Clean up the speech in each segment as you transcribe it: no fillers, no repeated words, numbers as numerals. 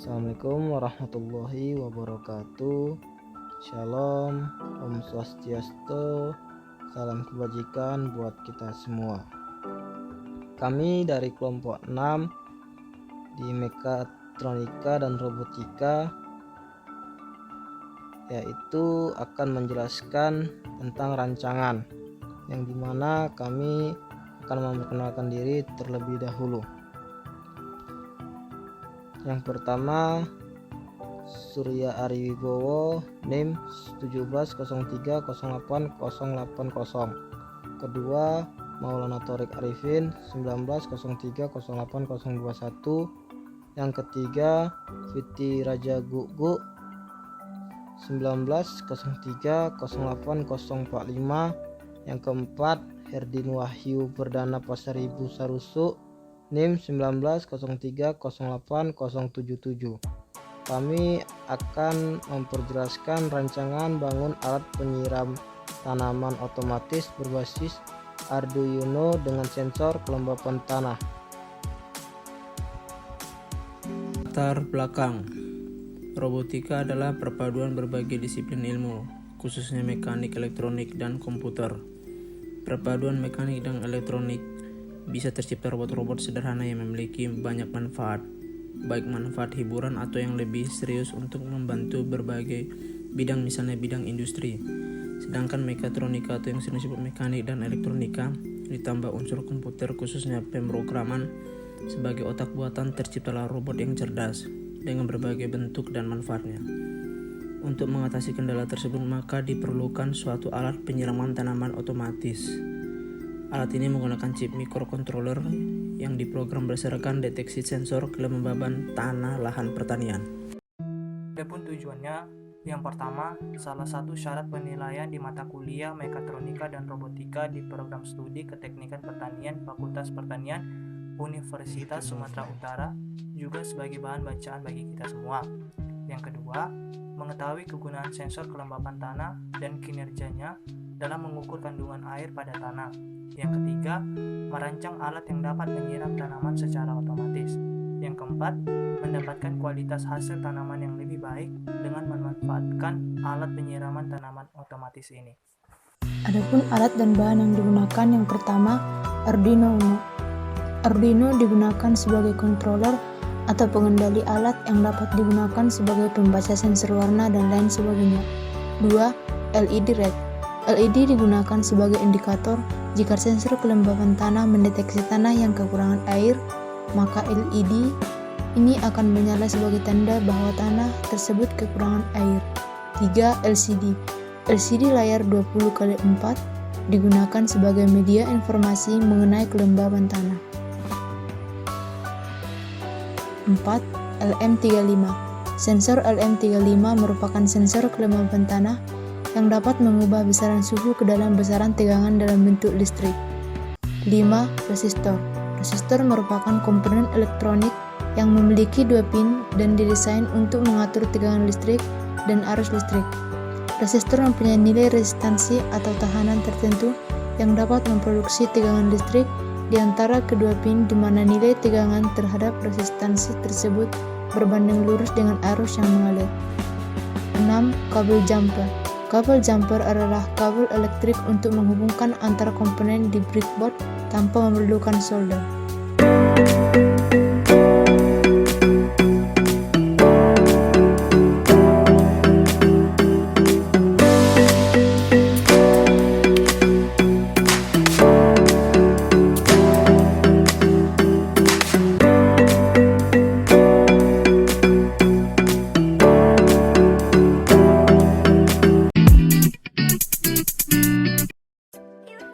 Assalamualaikum warahmatullahi wabarakatuh. Shalom, Om Swastiastu, salam kebajikan buat kita semua. Kami dari kelompok 6 di Mekatronika dan Robotika yaitu akan menjelaskan tentang rancangan, yang dimana kami akan memperkenalkan diri terlebih dahulu. Yang pertama, Surya Ariwibowo, NIM 17030880. Kedua, Maulana Thorik Arifin 1903080021. Yang ketiga, Fiti Raja Gugu 1903080045. Yang keempat, Herdin Wahyu Perdana Pasaribu Sarusu, NIM 1903080077. Kami akan memperjelaskan rancangan bangun alat penyiram tanaman otomatis berbasis Arduino dengan sensor kelembapan tanah. Latar belakang. Robotika adalah perpaduan berbagai disiplin ilmu, khususnya mekanik, elektronik, dan komputer. Perpaduan mekanik dan elektronik bisa tercipta robot-robot sederhana yang memiliki banyak manfaat, baik manfaat hiburan atau yang lebih serius untuk membantu berbagai bidang, misalnya bidang industri. Sedangkan mekatronika atau yang sering disebut mekanik dan elektronika ditambah unsur komputer, khususnya pemrograman sebagai otak buatan, terciptalah robot yang cerdas dengan berbagai bentuk dan manfaatnya. Untuk mengatasi kendala tersebut, maka diperlukan suatu alat penyiraman tanaman otomatis. Alat ini menggunakan chip microcontroller yang diprogram berdasarkan deteksi sensor kelembaban tanah lahan pertanian. Adapun tujuannya, yang pertama, salah satu syarat penilaian di mata kuliah Mekatronika dan Robotika di program studi Keteknikan Pertanian Fakultas Pertanian Universitas Sumatera Utara juga sebagai bahan bacaan bagi kita semua. Yang kedua, mengetahui kegunaan sensor kelembapan tanah dan kinerjanya dalam mengukur kandungan air pada tanah. Yang ketiga, merancang alat yang dapat menyiram tanaman secara otomatis. Yang keempat, mendapatkan kualitas hasil tanaman yang lebih baik dengan memanfaatkan alat penyiraman tanaman otomatis ini. Adapun alat dan bahan yang digunakan, yang pertama, Arduino Uno. Arduino digunakan sebagai controller atau pengendali alat yang dapat digunakan sebagai pembaca sensor warna dan lain sebagainya. 2. LED red. LED digunakan sebagai indikator jika sensor kelembapan tanah mendeteksi tanah yang kekurangan air, maka LED ini akan menyala sebagai tanda bahwa tanah tersebut kekurangan air. 3. LCD. LCD layar 20x4 digunakan sebagai media informasi mengenai kelembapan tanah. 4. LM35. Sensor LM35 merupakan sensor kelembapan tanah yang dapat mengubah besaran suhu ke dalam besaran tegangan dalam bentuk listrik. 5. Resistor. Resistor merupakan komponen elektronik yang memiliki 2 pin dan didesain untuk mengatur tegangan listrik dan arus listrik. Resistor mempunyai nilai resistansi atau tahanan tertentu yang dapat memproduksi tegangan listrik di antara kedua pin, di mana nilai tegangan terhadap resistansi tersebut berbanding lurus dengan arus yang mengalir. 6. Kabel jumper. Kabel jumper adalah kabel elektrik untuk menghubungkan antara komponen di breadboard tanpa memerlukan solder.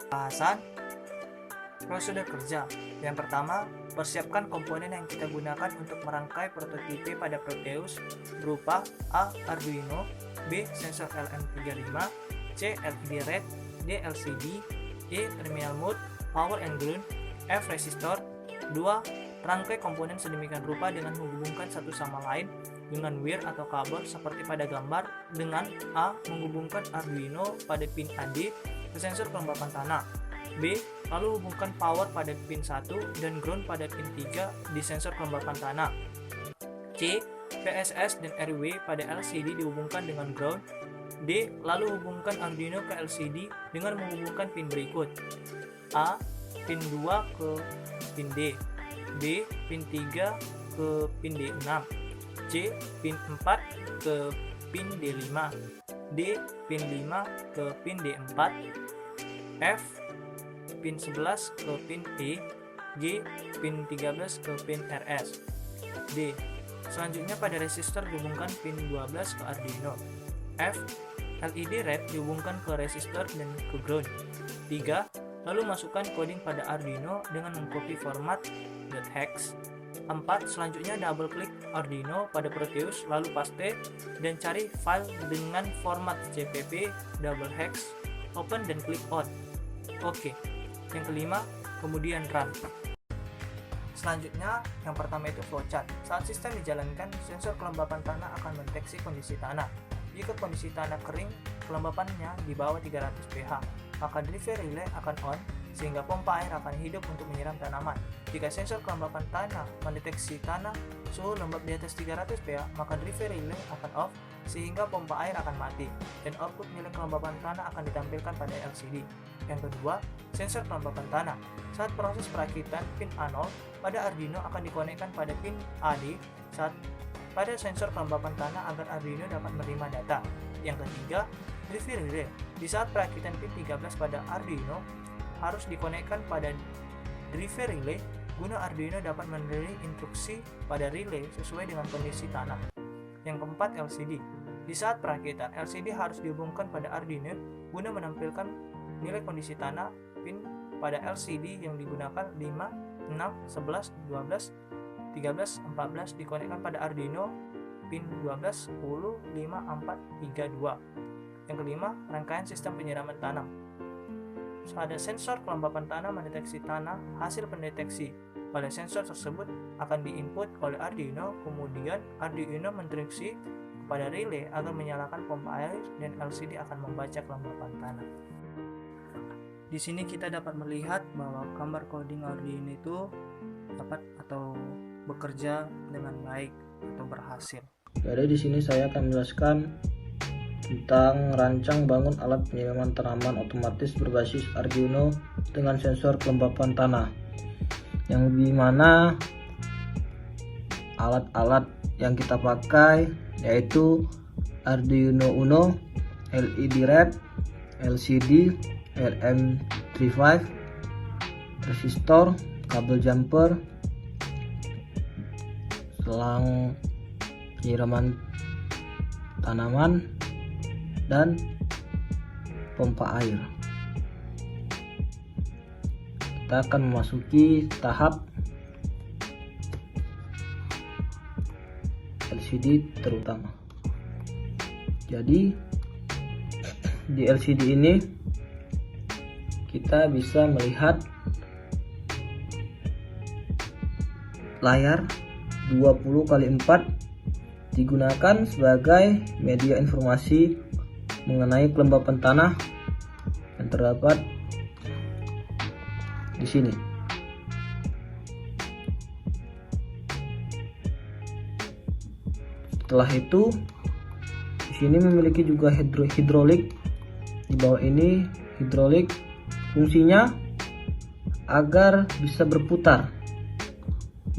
Bahasan prosedur kerja. Yang pertama, persiapkan komponen yang kita gunakan untuk merangkai prototipe pada Proteus berupa A. Arduino, B. Sensor LM35, C. LED red, D. LCD, E. Terminal mode, power and ground, F. Resistor. 2. Rangkai komponen sedemikian rupa dengan menghubungkan satu sama lain dengan wire atau kabel seperti pada gambar, dengan A. Menghubungkan Arduino pada pin AD ke sensor kelembapan tanah. B. Lalu hubungkan power pada pin 1 dan ground pada pin 3 di sensor kelembapan tanah. C. VSS dan RW pada LCD dihubungkan dengan ground. D. Lalu hubungkan Arduino ke LCD dengan menghubungkan pin berikut. A. Pin 2 ke pin D. B. Pin 3 ke pin D6. C. Pin 4 ke pin D5. D. Pin 5 ke pin D4. F. Pin 11 ke pin E. G. Pin 13 ke pin RS. D. Selanjutnya pada resistor dihubungkan pin 12 ke Arduino. F. LED red dihubungkan ke resistor dan ke ground. 3. Lalu masukkan coding pada Arduino dengan mengcopy format .hex. 4. Selanjutnya double klik Arduino pada Proteus lalu paste dan cari file dengan format CPP double hex, open dan klik on. Oke. Yang kelima, kemudian run. Selanjutnya, yang pertama itu flowchart. Saat sistem dijalankan, sensor kelembapan tanah akan mendeteksi kondisi tanah. Jika kondisi tanah kering, kelembapannya di bawah 300 pH, maka driver relay akan on, sehingga pompa air akan hidup untuk menyiram tanaman. Jika sensor kelembapan tanah mendeteksi tanah suhu lembab di atas 300 pH, maka driver relay akan off, sehingga pompa air akan mati, dan output nilai kelembapan tanah akan ditampilkan pada LCD. Yang kedua, sensor kelembapan tanah. Saat proses perakitan pin A0 pada Arduino akan dikonekkan pada pin AD pada sensor kelembapan tanah agar Arduino dapat menerima data. Yang ketiga, driver relay. Di saat perakitan pin 13 pada Arduino harus dikonekkan pada driver relay guna Arduino dapat menerima instruksi pada relay sesuai dengan kondisi tanah. Yang keempat, LCD. Di saat perakitan, LCD harus dihubungkan pada Arduino guna menampilkan nilai kondisi tanah. Pin pada LCD yang digunakan 5, 6, 11, 12, 13, 14 dikonekkan pada Arduino pin 12, 10, 5, 4, 3, 2. Yang kelima, rangkaian sistem penyiraman tanam. Pada sensor kelembapan tanah mendeteksi tanah, hasil pendeteksi oleh sensor tersebut akan diinput oleh Arduino, kemudian Arduino menginstruksi kepada relay agar menyalakan pompa air dan LCD akan membaca kelembapan tanah. Di sini kita dapat melihat bahwa gambar coding Arduino itu dapat atau bekerja dengan baik atau berhasil. Jadi di sini saya akan menjelaskan tentang rancang bangun alat penyiraman tanaman otomatis berbasis Arduino dengan sensor kelembapan tanah, yang dimana alat-alat yang kita pakai yaitu Arduino Uno, LED red, LCD, LM35, resistor, kabel jumper, selang penyiraman tanaman, dan pompa air. Kita akan memasuki tahap LCD terutama. Jadi di LCD ini kita bisa melihat layar 20x4 digunakan sebagai media informasi mengenai kelembapan tanah yang terdapat di sini. Setelah itu, di sini memiliki juga hidrolik. Di bawah ini hidrolik, fungsinya agar bisa berputar.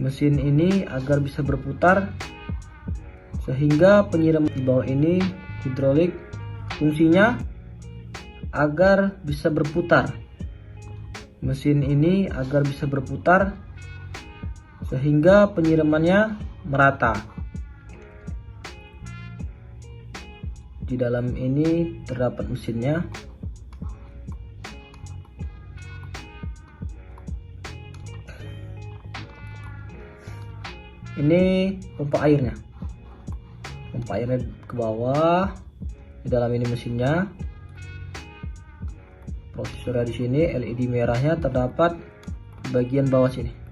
Mesin ini agar bisa berputar, sehingga penyiram di bawah ini hidrolik, fungsinya agar bisa berputar. Mesin ini agar bisa berputar, sehingga penyiramannya merata. Di dalam ini terdapat mesinnya. Ini pompa airnya. Pompa airnya ke bawah. Di dalam ini mesinnya. Prosesornya di sini, LED merahnya terdapat di bagian bawah sini.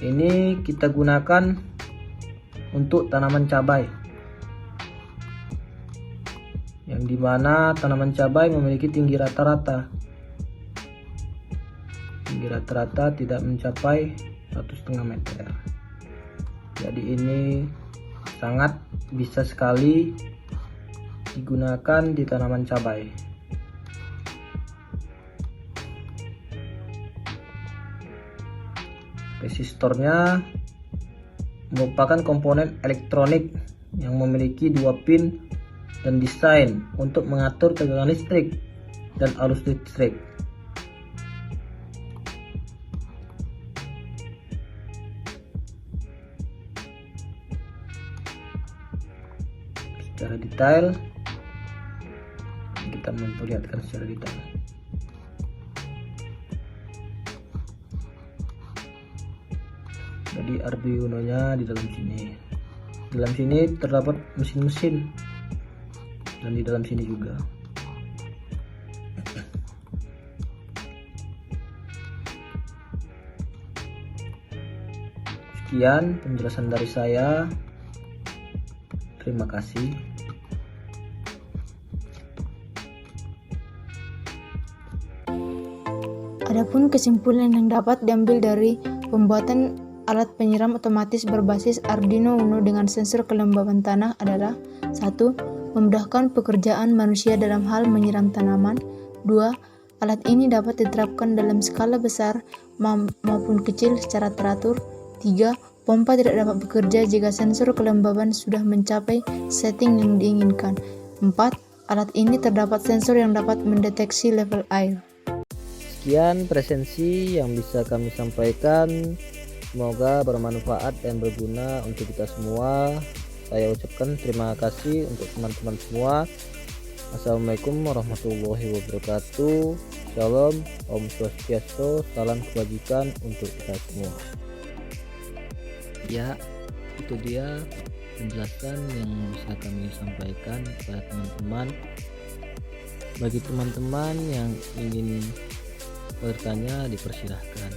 Ini kita gunakan untuk tanaman cabai, yang dimana tanaman cabai memiliki tinggi rata-rata. Tinggi Jadi rata-rata tidak mencapai 1,5 meter. Jadi ini sangat bisa sekali digunakan di tanaman cabai. Resistornya merupakan komponen elektronik yang memiliki 2 pin dan desain untuk mengatur tegangan listrik dan arus listrik. Secara detail kita memperlihatkan secara detail. Jadi Arduino-nya di dalam sini. Di dalam sini terdapat mesin-mesin dan di dalam sini juga. Sekian penjelasan dari saya. Terima kasih. Adapun kesimpulan yang dapat diambil dari pembuatan alat penyiram otomatis berbasis Arduino Uno dengan sensor kelembaban tanah adalah 1. Memudahkan pekerjaan manusia dalam hal menyiram tanaman. 2. Alat ini dapat diterapkan dalam skala besar maupun kecil secara teratur. 3. Pompa tidak dapat bekerja jika sensor kelembaban sudah mencapai setting yang diinginkan. 4. Alat ini terdapat sensor yang dapat mendeteksi level air. Sekian presensi yang bisa kami sampaikan. Semoga bermanfaat dan berguna untuk kita semua. Saya ucapkan terima kasih untuk teman-teman semua. Assalamualaikum warahmatullahi wabarakatuh. Shalom, Om Swastiastu, salam kebajikan untuk kita semua. Ya, itu dia penjelasan yang bisa kami sampaikan kepada teman-teman. Bagi teman-teman yang ingin bertanya, dipersilahkan.